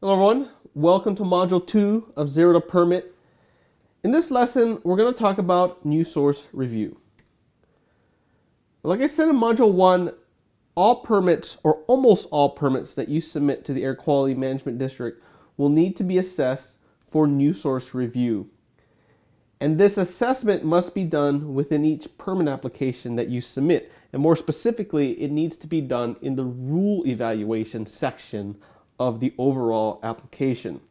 Hello everyone, welcome to Module 2 of Zero to Permit. In this lesson, we're going to talk about new source review. Like I said in Module 1, all permits, or almost all permits that you submit to the Air Quality Management District will need to be assessed for new source review. And this assessment must be done within each permit application that you submit. And more specifically, it needs to be done in the rule evaluation section of the overall application.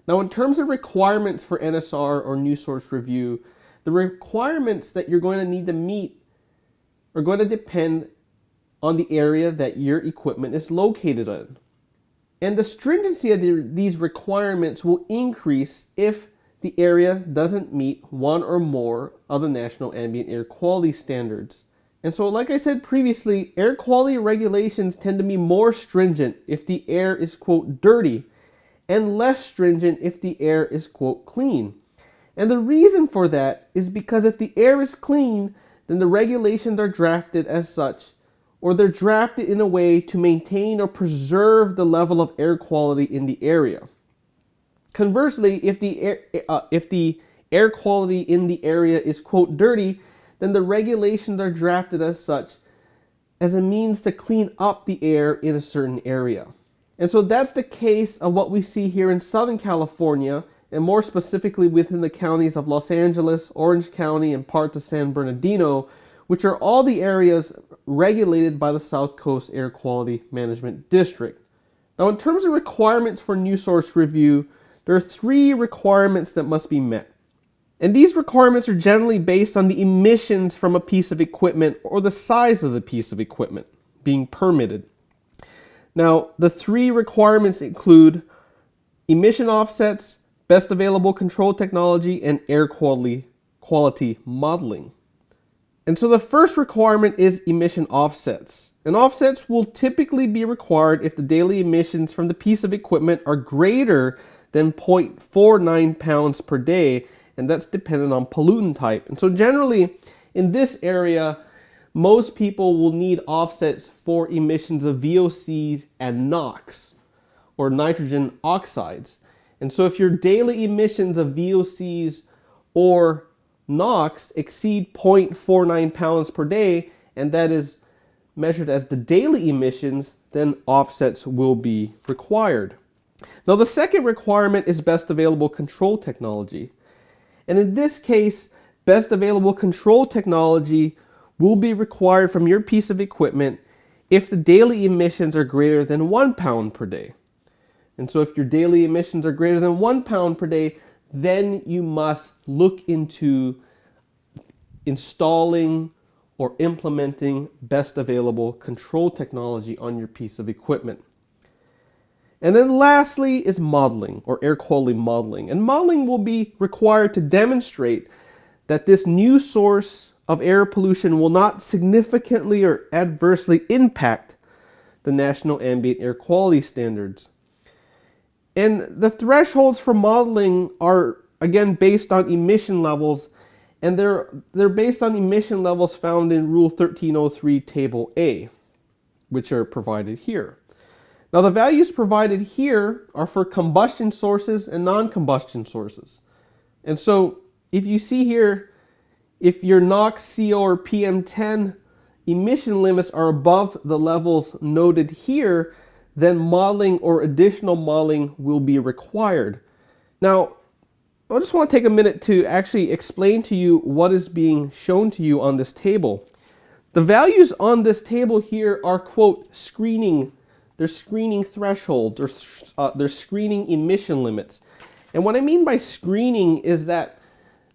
Now, in terms of requirements for NSR or new source review, the requirements that you're going to need to meet are going to depend on the area that your equipment is located in. And the stringency of these requirements will increase if the area doesn't meet one or more of the national ambient air quality standards. And so, like I said previously, air quality regulations tend to be more stringent if the air is, quote, dirty, and less stringent if the air is, quote, clean. And the reason for that is because if the air is clean, then the regulations are drafted as such, or they're drafted in a way to maintain or preserve the level of air quality in the area. Conversely, if the air quality in the area is, quote, dirty, then the regulations are drafted as such as a means to clean up the air in a certain area. And so that's the case of what we see here in Southern California, and more specifically within the counties of Los Angeles, Orange County, and parts of San Bernardino, which are all the areas regulated by the South Coast Air Quality Management District. Now, in terms of requirements for new source review, there are 3 requirements that must be met. And these requirements are generally based on the emissions from a piece of equipment or the size of the piece of equipment being permitted. Now, the 3 requirements include emission offsets, best available control technology, and air quality modeling. And so the first requirement is emission offsets. And offsets will typically be required if the daily emissions from the piece of equipment are greater than 0.49 pounds per day, and that's dependent on pollutant type. And so generally, in this area, most people will need offsets for emissions of VOCs and NOx, or nitrogen oxides. And so if your daily emissions of VOCs or NOx exceed 0.49 pounds per day, and that is measured as the daily emissions, then offsets will be required. Now, the second requirement is best available control technology. And in this case, best available control technology will be required from your piece of equipment if the daily emissions are greater than 1 pound per day. And so if your daily emissions are greater than 1 pound per day, then you must look into installing or implementing best available control technology on your piece of equipment. And then lastly is modeling, or air quality modeling. And modeling will be required to demonstrate that this new source of air pollution will not significantly or adversely impact the national ambient air quality standards. And the thresholds for modeling are, again, based on emission levels, and they're based on emission levels found in Rule 1303 Table A, which are provided here. Now, the values provided here are for combustion sources and non-combustion sources. And so if you see here, if your NOx, CO, or PM10 emission limits are above the levels noted here, then modeling or additional modeling will be required. Now, I just want to take a minute to actually explain to you what is being shown to you on this table. The values on this table here are, quote, screening. They're screening thresholds, or they're screening emission limits. And what I mean by screening is that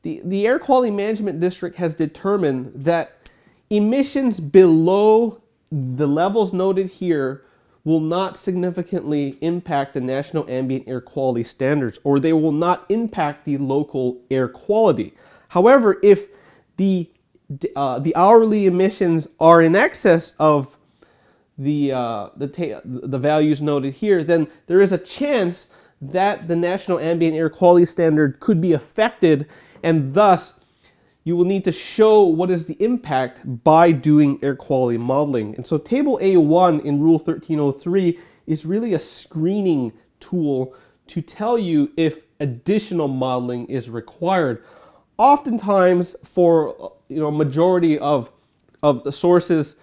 the Air Quality Management District has determined that emissions below the levels noted here will not significantly impact the national ambient air quality standards, or they will not impact the local air quality. However, if the hourly emissions are in excess of the values noted here, then there is a chance that the national ambient air quality standard could be affected, and thus you will need to show what is the impact by doing air quality modeling. And so Table A1 in Rule 1303 is really a screening tool tool to tell you if additional modeling is required. Oftentimes, for majority of the sources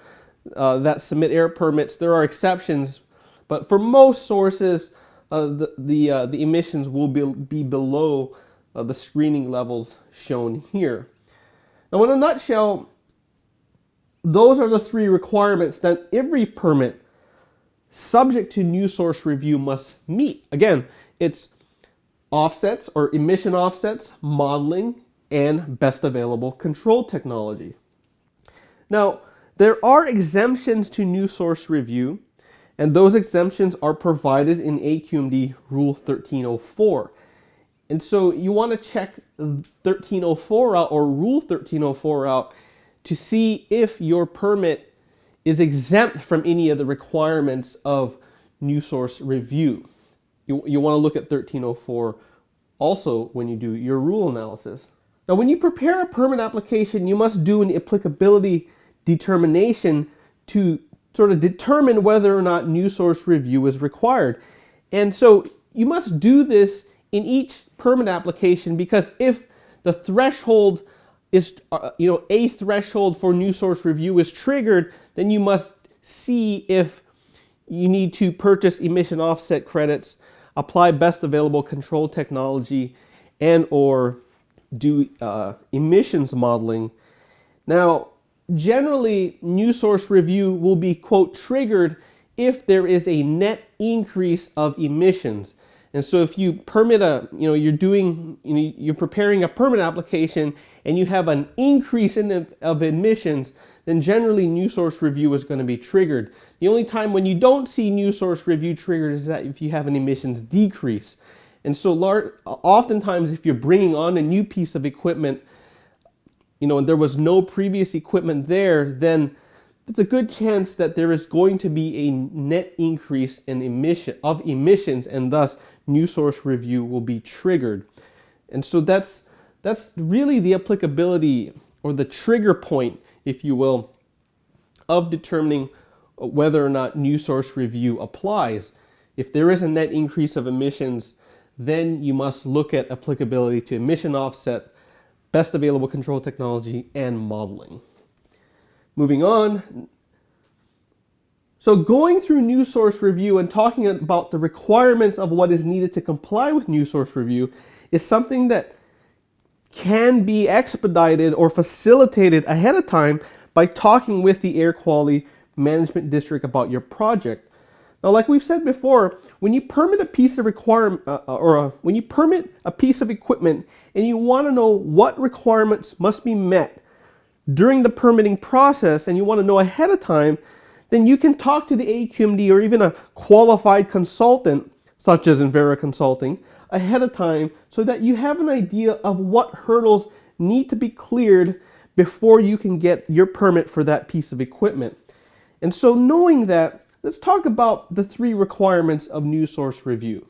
that submit air permits, there are exceptions, but for most sources, the emissions will be below the screening levels shown here. Now, in a nutshell, those are the three requirements that every permit subject to new source review must meet. Again, it's offsets or emission offsets, modeling, and best available control technology. Now, there are exemptions to new source review, and those exemptions are provided in AQMD Rule 1304. And so you want to check 1304 out or Rule 1304 out to see if your permit is exempt from any of the requirements of new source review. You want to look at 1304 also when you do your rule analysis. Now, when you prepare a permit application, you must do an applicability determination to sort of determine whether or not new source review is required. And so you must do this in each permit application, because if the threshold is, a threshold for new source review is triggered, then you must see if you need to purchase emission offset credits, apply best available control technology, and or do emissions modeling. Now, generally, new source review will be, quote, triggered if there is a net increase of emissions. And so if you permit you're preparing a permit application and you have an increase of emissions, then generally new source review is going to be triggered. The only time when you don't see new source review triggered is that if you have an emissions decrease. And so oftentimes if you're bringing on a new piece of equipment, and there was no previous equipment there, then it's a good chance that there is going to be a net increase in emissions, and thus new source review will be triggered. And so that's really the applicability or the trigger point, if you will, of determining whether or not new source review applies. If there is a net increase of emissions, then you must look at applicability to emission offset, best available control technology, and modeling. Moving on. So going through new source review and talking about the requirements of what is needed to comply with new source review is something that can be expedited or facilitated ahead of time by talking with the air quality management district about your project. Now, like we've said before, when you permit a piece of when you permit a piece of equipment and you want to know what requirements must be met during the permitting process, and you want to know ahead of time, then you can talk to the AQMD or even a qualified consultant, such as Envera Consulting, ahead of time so that you have an idea of what hurdles need to be cleared before you can get your permit for that piece of equipment. And so knowing that, let's talk about the three requirements of new source review.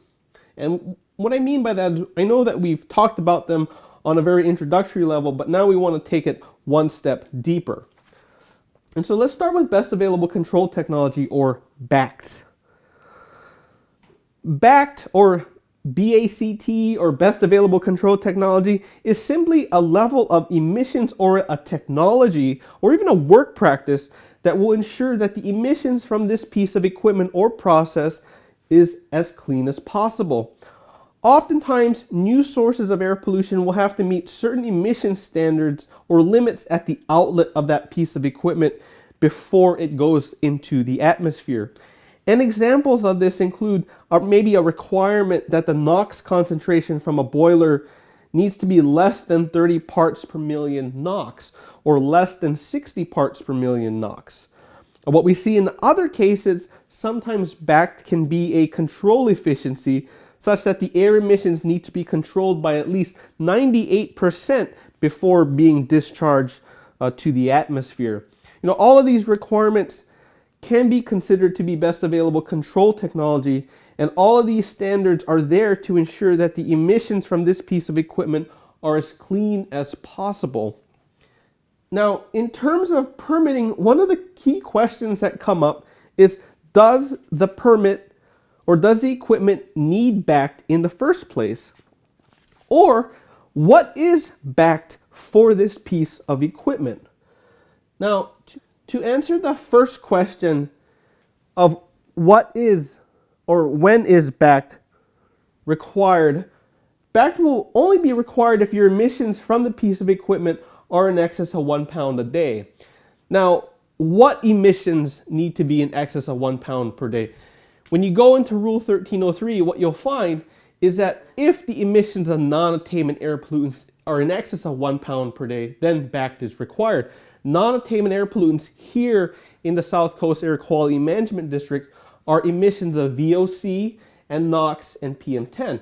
And what I mean by that is, I know that we've talked about them on a very introductory level, but now we want to take it one step deeper. And so let's start with best available control technology, or BACT. BACT, or BACT, or best available control technology, is simply a level of emissions or a technology or even a work practice that will ensure that the emissions from this piece of equipment or process is as clean as possible. Oftentimes, new sources of air pollution will have to meet certain emission standards or limits at the outlet of that piece of equipment before it goes into the atmosphere. And examples of this include maybe a requirement that the NOx concentration from a boiler needs to be less than 30 parts per million NOx or less than 60 parts per million NOx. What we see in other cases, sometimes BACT can be a control efficiency such that the air emissions need to be controlled by at least 98% before being discharged to the atmosphere. All of these requirements can be considered to be best available control technology, and all of these standards are there to ensure that the emissions from this piece of equipment are as clean as possible. Now, in terms of permitting, one of the key questions that come up is, does the permit Or does the equipment need BACT in the first place? Or what is BACT for this piece of equipment? Now, to answer the first question of what is or when is BACT required, BACT will only be required if your emissions from the piece of equipment are in excess of 1 pound a day. Now, what emissions need to be in excess of 1 pound per day? When you go into Rule 1303, what you'll find is that if the emissions of non-attainment air pollutants are in excess of 1 pound per day, then BACT is required. Non-attainment air pollutants here in the South Coast Air Quality Management District are emissions of VOC and NOx and PM10.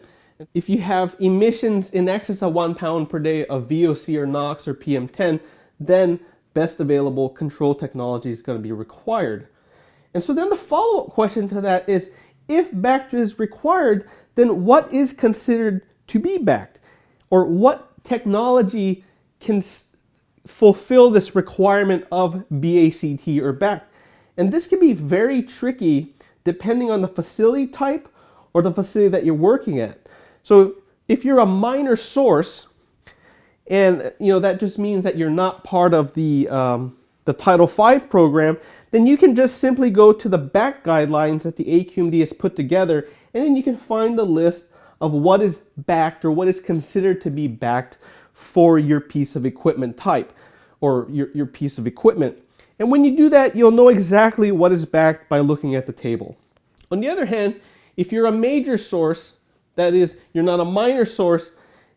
If you have emissions in excess of 1 pound per day of VOC or NOx or PM10, then best available control technology is going to be required. And so then the follow-up question to that is, if BACT is required, then what is considered to be BACT? Or what technology can fulfill this requirement of BACT or BACT? And this can be very tricky depending on the facility type or the facility that you're working at. So if you're a minor source, and that just means that you're not part of the Title V program, then you can just simply go to the BACT guidelines that the AQMD has put together, and then you can find the list of what is BACT or what is considered to be BACT for your piece of equipment type or your piece of equipment. And when you do that, you'll know exactly what is BACT by looking at the table. On the other hand, if you're a major source, that is, you're not a minor source,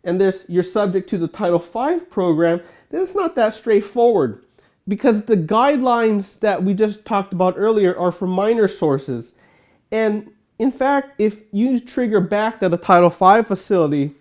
and you're subject to the Title V program, then it's not that straightforward, because the guidelines that we just talked about earlier are for minor sources. And in fact, if you trigger BACT at a Title V facility,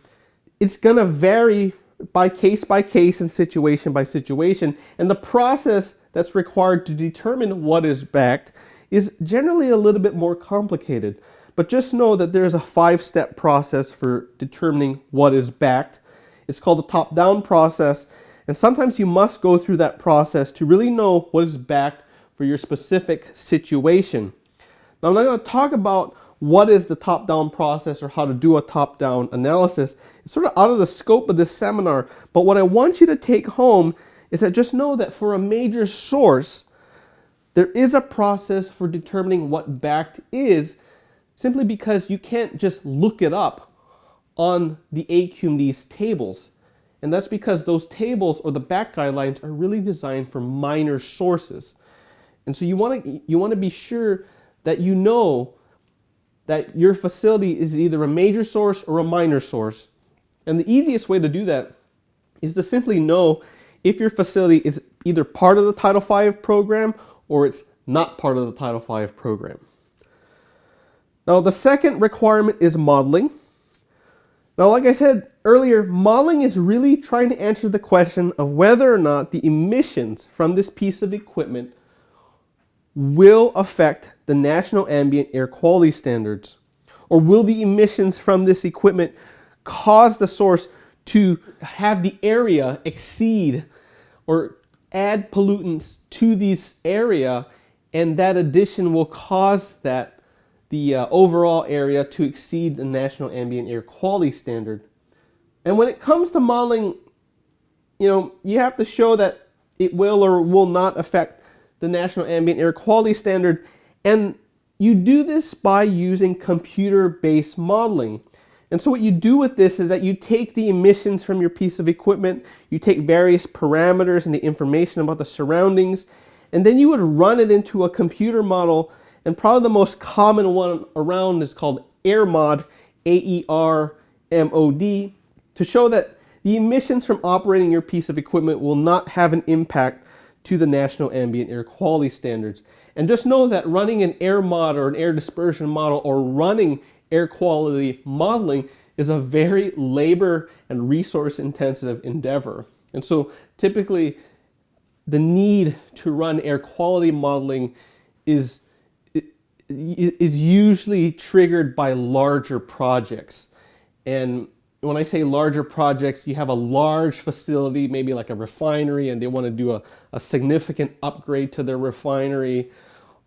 it's going to vary by case and situation by situation. And the process that's required to determine what is BACT is generally a little bit more complicated. But just know that there's a 5-step process for determining what is BACT. It's called the top-down process. And sometimes you must go through that process to really know what is BACT for your specific situation. Now, I'm not going to talk about what is the top-down process or how to do a top-down analysis. It's sort of out of the scope of this seminar. But what I want you to take home is that just know that for a major source, there is a process for determining what BACT is, simply because you can't just look it up on the AQMD's tables. And that's because those tables or the BACT guidelines are really designed for minor sources. And so you want to be sure that you know that your facility is either a major source or a minor source. And the easiest way to do that is to simply know if your facility is either part of the Title V program or it's not part of the Title V program. Now, the second requirement is modeling. Now, like I said earlier, modeling is really trying to answer the question of whether or not the emissions from this piece of equipment will affect the National Ambient Air Quality Standards, or will the emissions from this equipment cause the source to have the area exceed or add pollutants to this area, and that addition will cause the overall area to exceed the National Ambient Air Quality Standard. And when it comes to modeling, you have to show that it will or will not affect the National Ambient Air Quality Standard, and you do this by using computer-based modeling. And so what you do with this is that you take the emissions from your piece of equipment, you take various parameters and the information about the surroundings, and then you would run it into a computer model. And probably the most common one around is called AERMOD, AERMOD, to show that the emissions from operating your piece of equipment will not have an impact to the National Ambient Air Quality Standards. And just know that running an AERMOD or an air dispersion model or running air quality modeling is a very labor and resource intensive endeavor. And so typically the need to run air quality modeling is usually triggered by larger projects. And when I say larger projects, you have a large facility, maybe like a refinery, and they want to do a significant upgrade to their refinery.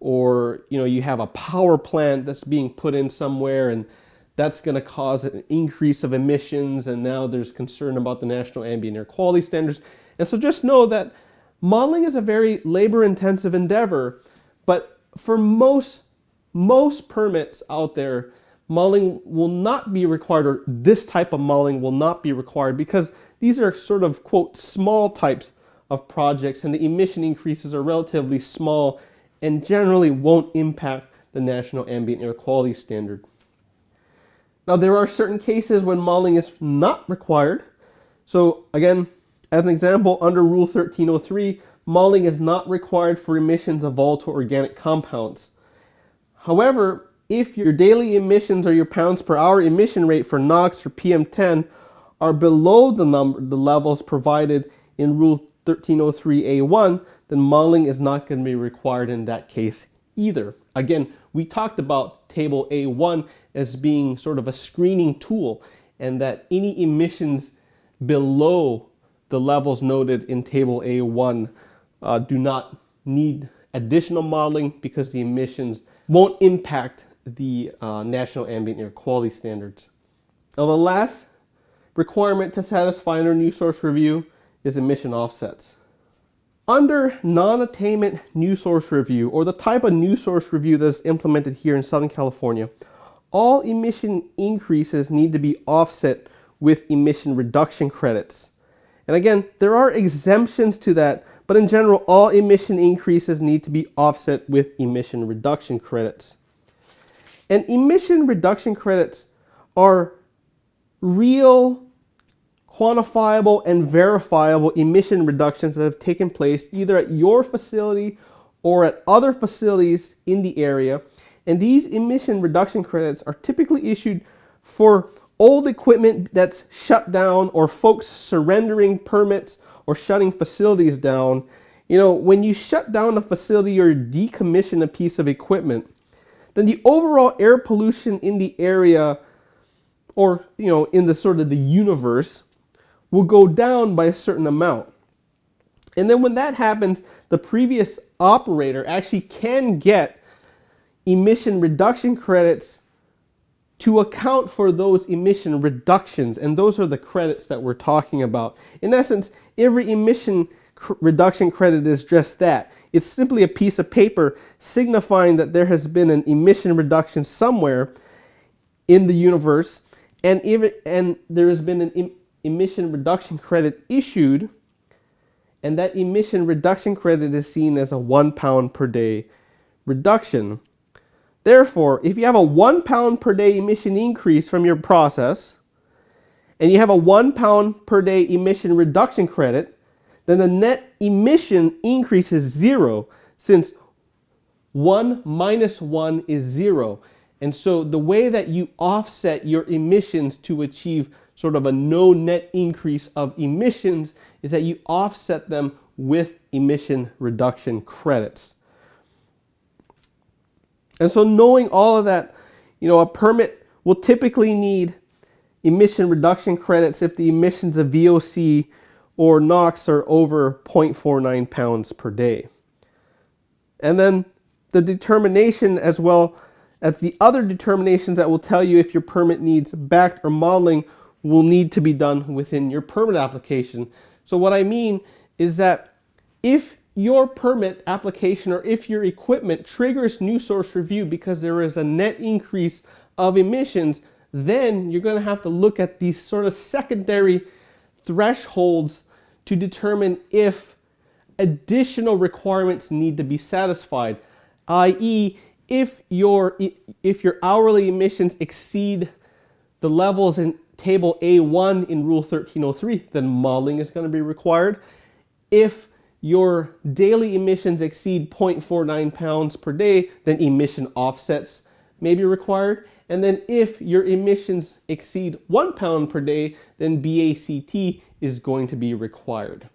or you have a power plant that's being put in somewhere, and that's going to cause an increase of emissions, and now there's concern about the national ambient air quality standards. And so just know that modeling is a very labor-intensive endeavor, but for most permits out there, modeling will not be required, or this type of modeling will not be required, because these are sort of, quote, small types of projects, and the emission increases are relatively small and generally won't impact the national ambient air quality standard. Now, there are certain cases when modeling is not required. So again, as an example, under Rule 1303, modeling is not required for emissions of volatile organic compounds. However, if your daily emissions or your pounds per hour emission rate for NOx or PM10 are below the levels provided in Rule 1303A1, then modeling is not going to be required in that case either. Again, we talked about Table A1 as being sort of a screening tool, and that any emissions below the levels noted in Table A1 do not need additional modeling, because the emissions won't impact the national ambient air quality standards. Now, the last requirement to satisfy under new source review is emission offsets. Under non-attainment new source review, or the type of new source review that's implemented here in Southern California, all emission increases need to be offset with emission reduction credits. And again, there are exemptions to that, but in general, all emission increases need to be offset with emission reduction credits. And emission reduction credits are real, quantifiable, and verifiable emission reductions that have taken place either at your facility or at other facilities in the area. And these emission reduction credits are typically issued for old equipment that's shut down, or folks surrendering permits or shutting facilities down. When you shut down a facility or decommission a piece of equipment, then the overall air pollution in the area, or in the sort of the universe, will go down by a certain amount. And then when that happens, the previous operator actually can get emission reduction credits to account for those emission reductions, and those are the credits that we're talking about. In essence, every emission reduction credit is just that. It's simply a piece of paper signifying that there has been an emission reduction somewhere in the universe, and there has been an emission reduction credit issued, and that emission reduction credit is seen as a 1 pound per day reduction. Therefore, if you have a 1 pound per day emission increase from your process, and you have a 1 pound per day emission reduction credit, then the net emission increase is 0, since 1 minus 1 is 0. And so the way that you offset your emissions to achieve sort of a no net increase of emissions is that you offset them with emission reduction credits. And so knowing all of that, a permit will typically need emission reduction credits if the emissions of VOC or NOx are over 0.49 pounds per day. And then the determination, as well as the other determinations that will tell you if your permit needs BACT or modeling, will need to be done within your permit application. So what I mean is that if your permit application, or if your equipment triggers new source review because there is a net increase of emissions, then you're going to have to look at these sort of secondary thresholds to determine if additional requirements need to be satisfied, i.e., if your hourly emissions exceed the levels in Table A1 in Rule 1303, then modeling is going to be required. If your daily emissions exceed 0.49 pounds per day, then emission offsets may be required. And then if your emissions exceed 1 pound per day, then BACT is going to be required.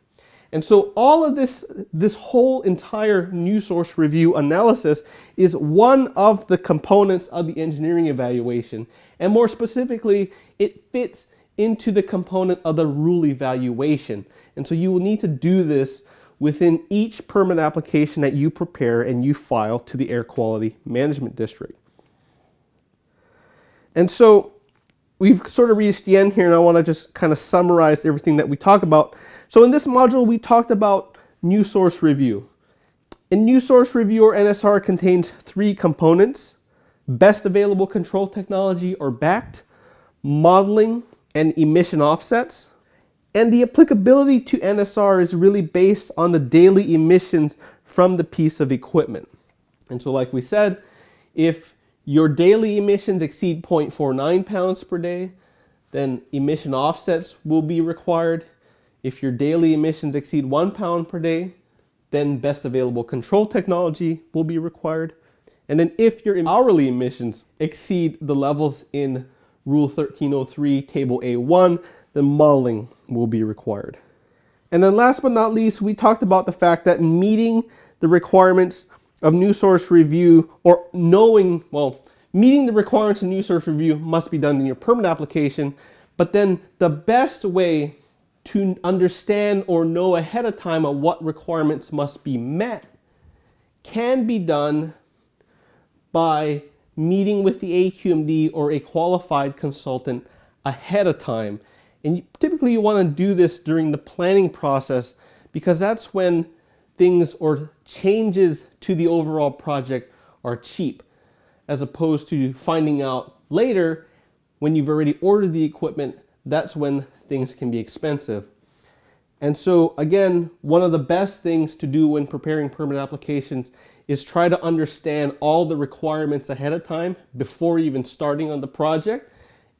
And so all of this whole entire new source review analysis is one of the components of the engineering evaluation. And more specifically, it fits into the component of the rule evaluation. And so you will need to do this within each permit application that you prepare and you file to the Air Quality Management District. And so we've sort of reached the end here, and I want to just kind of summarize everything that we talked about. So in this module, we talked about new source review. And new source review, or NSR, contains three components: best available control technology, or BACT, modeling, and emission offsets. And the applicability to NSR is really based on the daily emissions from the piece of equipment. And so like we said, if your daily emissions exceed 0.49 pounds per day, then emission offsets will be required. If your daily emissions exceed 1 pound per day, then best available control technology will be required. And then if your hourly emissions exceed the levels in Rule 1303, Table A1, then modeling will be required. And then last but not least, we talked about the fact that meeting the requirements of new source review, or meeting the requirements of new source review must be done in your permit application, but then the best way to understand or know ahead of time of what requirements must be met can be done by meeting with the AQMD or a qualified consultant ahead of time. And typically you want to do this during the planning process, because that's when things or changes to the overall project are cheap, as opposed to finding out later when you've already ordered the equipment. That's when things can be expensive. And so again, one of the best things to do when preparing permit applications is try to understand all the requirements ahead of time before even starting on the project.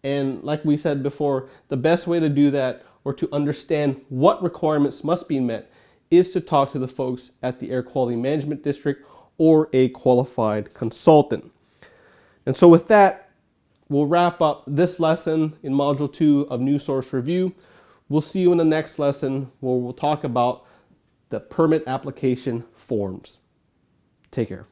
And like we said before, the best way to do that, or to understand what requirements must be met, is to talk to the folks at the Air Quality Management District or a qualified consultant. And so with that, we'll wrap up this lesson in Module 2 of New Source Review. We'll see you in the next lesson, where we'll talk about the permit application forms. Take care.